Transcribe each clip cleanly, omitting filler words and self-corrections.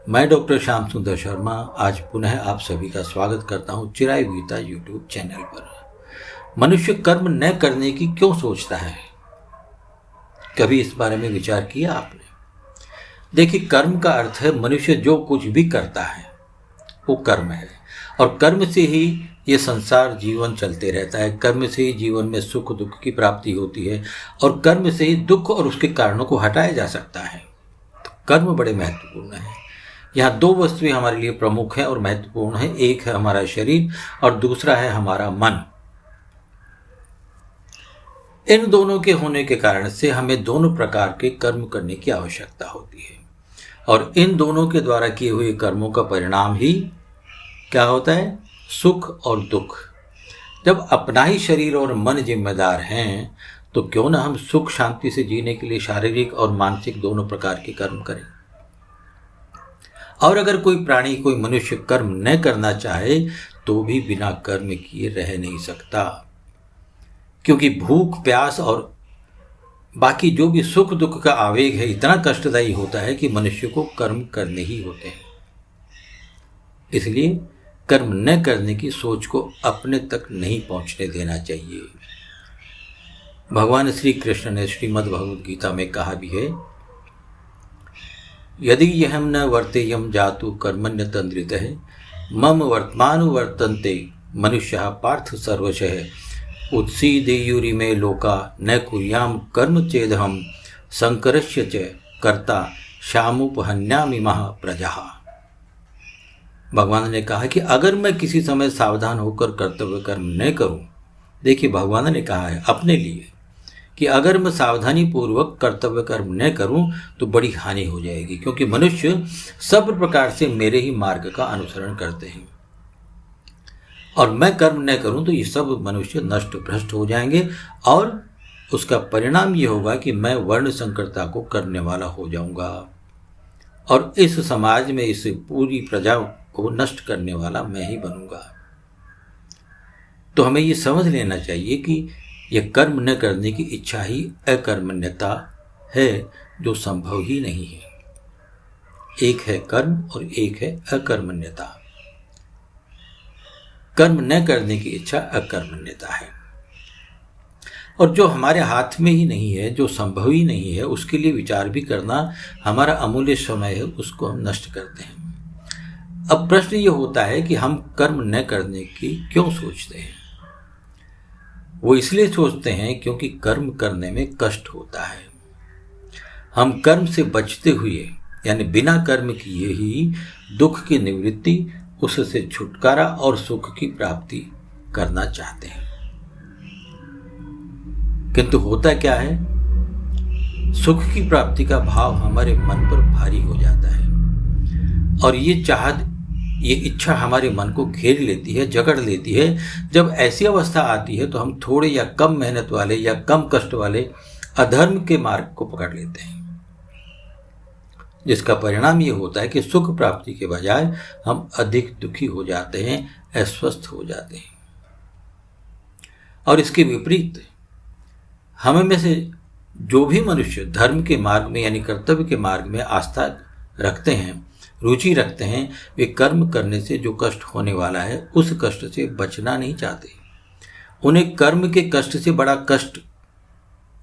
मैं डॉक्टर श्याम सुंदर शर्मा आज पुनः आप सभी का स्वागत करता हूं चिराई गीता यूट्यूब चैनल पर। मनुष्य कर्म न करने की क्यों सोचता है? कभी इस बारे में विचार किया आपने? देखिए, कर्म का अर्थ है मनुष्य जो कुछ भी करता है वो कर्म है, और कर्म से ही ये संसार जीवन चलते रहता है। कर्म से ही जीवन में सुख दुख की प्राप्ति होती है, और कर्म से ही दुख और उसके कारणों को हटाया जा सकता है। तो कर्म बड़े महत्वपूर्ण है। यहाँ दो वस्तुएं हमारे लिए प्रमुख हैं और महत्वपूर्ण हैं। एक है हमारा शरीर और दूसरा है हमारा मन। इन दोनों के होने के कारण से हमें दोनों प्रकार के कर्म करने की आवश्यकता होती है, और इन दोनों के द्वारा किए हुए कर्मों का परिणाम ही क्या होता है? सुख और दुख। जब अपना ही शरीर और मन जिम्मेदार हैं तो क्यों ना हम सुख शांति से जीने के लिए शारीरिक और मानसिक दोनों प्रकार के कर्म करें। और अगर कोई प्राणी, कोई मनुष्य कर्म न करना चाहे तो भी बिना कर्म किए रह नहीं सकता, क्योंकि भूख प्यास और बाकी जो भी सुख दुख का आवेग है इतना कष्टदायी होता है कि मनुष्य को कर्म करने ही होते हैं। इसलिए कर्म न करने की सोच को अपने तक नहीं पहुंचने देना चाहिए। भगवान श्री कृष्ण ने श्रीमद् भगवद गीता में कहा भी है, यदि यहम न वर्तेयम जातु कर्मण्य तंद्रितः मम वर्तमानुवर्तन्ते मनुष्यः पार्थ सर्वशः उत्सीदेयुरिमे लोका न कुर्याम कर्म चेदहम संकरस्य च कर्ता श्यामुपहन्यामि प्रजा। भगवान ने कहा कि अगर मैं किसी समय सावधान होकर कर्तव्य कर्म न करूं, देखिए भगवान ने कहा है अपने लिए कि अगर मैं सावधानी पूर्वक कर्तव्य कर्म न करूं तो बड़ी हानि हो जाएगी, क्योंकि मनुष्य सब प्रकार से मेरे ही मार्ग का अनुसरण करते हैं, और मैं कर्म न करूं तो ये सब मनुष्य नष्ट भ्रष्ट हो जाएंगे, और उसका परिणाम ये होगा कि मैं वर्ण संकरता को करने वाला हो जाऊंगा, और इस समाज में इस पूरी प्रजा को नष्ट करने वाला मैं ही बनूंगा। तो हमें ये समझ लेना चाहिए कि यह कर्म न करने की इच्छा ही अकर्मण्यता है, जो संभव ही नहीं है। एक है कर्म और एक है अकर्मण्यता। कर्म न करने की इच्छा अकर्मण्यता है, और जो हमारे हाथ में ही नहीं है, जो संभव ही नहीं है, उसके लिए विचार भी करना हमारा अमूल्य समय है, उसको हम नष्ट करते हैं। अब प्रश्न ये होता है कि हम कर्म न करने की क्यों सोचते हैं? वो इसलिए सोचते हैं क्योंकि कर्म करने में कष्ट होता है। हम कर्म से बचते हुए, यानी बिना कर्म किए ही दुख की निवृत्ति, उससे छुटकारा और सुख की प्राप्ति करना चाहते हैं। किंतु होता क्या है? सुख की प्राप्ति का भाव हमारे मन पर भारी हो जाता है, और ये इच्छा हमारे मन को घेर लेती है, जकड़ लेती है। जब ऐसी अवस्था आती है तो हम थोड़े या कम मेहनत वाले या कम कष्ट वाले अधर्म के मार्ग को पकड़ लेते हैं, जिसका परिणाम ये होता है कि सुख प्राप्ति के बजाय हम अधिक दुखी हो जाते हैं, अस्वस्थ हो जाते हैं। और इसके विपरीत हमें में से जो भी मनुष्य धर्म के मार्ग में यानी कर्तव्य के मार्ग में आस्था रखते हैं, रुचि रखते हैं, वे कर्म करने से जो कष्ट होने वाला है उस कष्ट से बचना नहीं चाहते। उन्हें कर्म के कष्ट से बड़ा कष्ट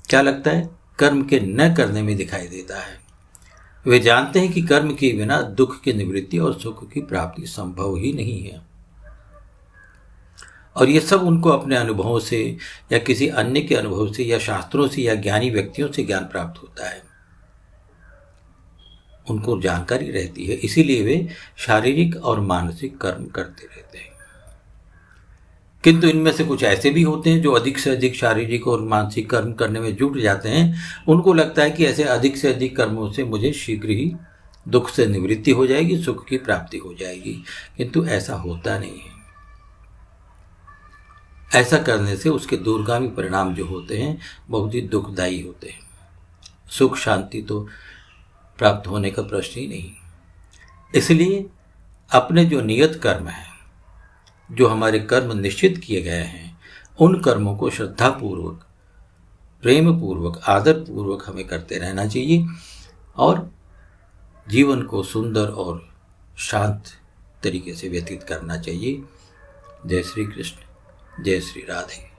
क्या लगता है? कर्म के न करने में दिखाई देता है। वे जानते हैं कि कर्म के बिना दुख की निवृत्ति और सुख की प्राप्ति संभव ही नहीं है, और ये सब उनको अपने अनुभवों से या किसी अन्य के अनुभव से या शास्त्रों से या ज्ञानी व्यक्तियों से ज्ञान प्राप्त होता है, उनको जानकारी रहती है। इसीलिए वे शारीरिक और मानसिक कर्म करते रहते हैं। किंतु इनमें से कुछ ऐसे भी होते हैं जो अधिक से अधिक शारीरिक और मानसिक कर्म करने में जुट जाते हैं। उनको लगता है कि ऐसे अधिक से अधिक कर्मों से मुझे शीघ्र ही दुख से निवृत्ति हो जाएगी, सुख की प्राप्ति हो जाएगी, किंतु ऐसा होता नहीं है। ऐसा करने से उसके दूरगामी परिणाम जो होते हैं बहुत ही दुखदायी होते हैं। सुख शांति तो प्राप्त होने का प्रश्न ही नहीं। इसलिए अपने जो नियत कर्म है, जो हमारे कर्म निश्चित किए गए हैं, उन कर्मों को श्रद्धापूर्वक, प्रेम पूर्वक, आदर पूर्वक हमें करते रहना चाहिए, और जीवन को सुंदर और शांत तरीके से व्यतीत करना चाहिए। जय श्री कृष्ण, जय श्री राधे।